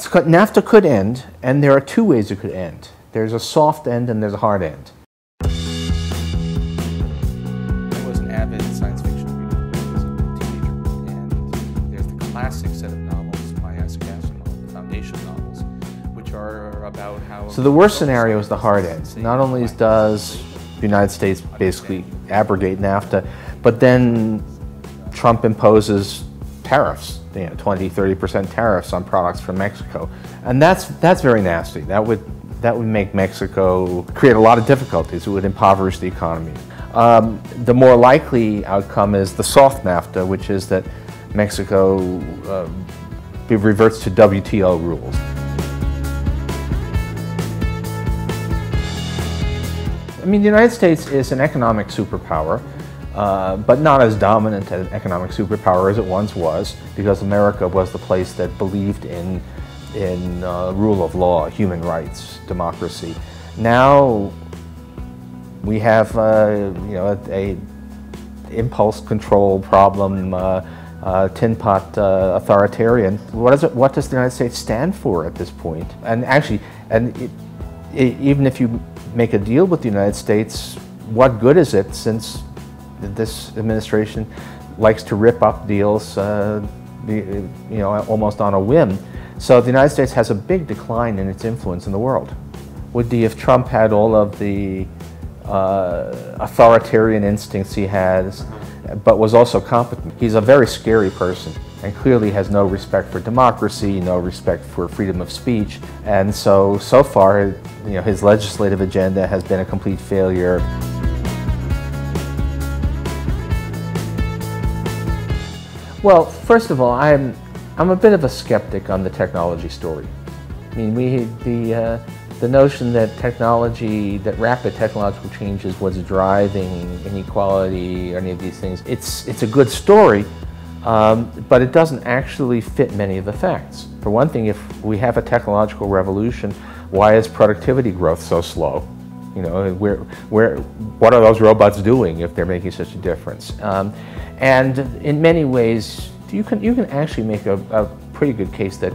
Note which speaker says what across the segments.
Speaker 1: NAFTA could end, and there are two ways it could end. There's a soft end and there's a hard end.
Speaker 2: I was an avid science fiction reader as a teenager, and there's the classic set of novels by Asimov, the Foundation novels, which are about how...
Speaker 1: So the worst scenario is the hard end. Not only does the United States basically abrogate NAFTA, but then Trump imposes tariffs, 20–30% tariffs on products from Mexico, and that's very nasty. That would make Mexico create a lot of difficulties. It would impoverish the economy. The more likely outcome is the soft NAFTA, which is that Mexico reverts to WTO rules. I mean, the United States is an economic superpower. But not as dominant an economic superpower as it once was, because America was the place that believed in rule of law, human rights, democracy. Now we have a impulse control problem, tin pot authoritarian. What does the United States stand for at this point? And actually, even if you make a deal with the United States, what good is it, since this administration likes to rip up deals, almost on a whim. So the United States has a big decline in its influence in the world. Would be if Trump had all of the authoritarian instincts he has, but was also competent. He's a very scary person, and clearly has no respect for democracy, no respect for freedom of speech, and so far, his legislative agenda has been a complete failure. Well, first of all, I'm a bit of a skeptic on the technology story. I mean, the notion that rapid technological change is what's driving inequality or any of these things, it's a good story, but it doesn't actually fit many of the facts. For one thing, if we have a technological revolution, why is productivity growth so slow? What are those robots doing if they're making such a difference? And in many ways, you can actually make a pretty good case that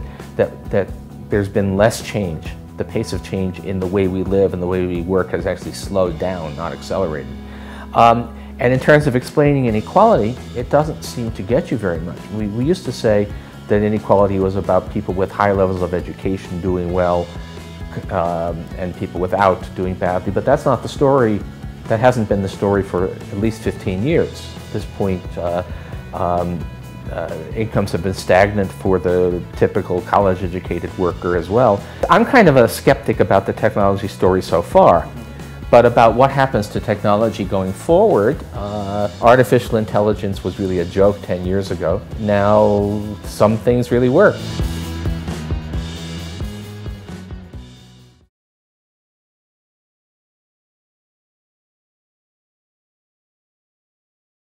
Speaker 1: there's been less change. The pace of change in the way we live and the way we work has actually slowed down, not accelerated. And in terms of explaining inequality, it doesn't seem to get you very much. We used to say that inequality was about people with high levels of education doing well, and people without doing badly, but that's not the story. That hasn't been the story for at least 15 years. At this point, incomes have been stagnant for the typical college-educated worker as well. I'm kind of a skeptic about the technology story so far, but about what happens to technology going forward. Artificial intelligence was really a joke 10 years ago. Now, some things really work.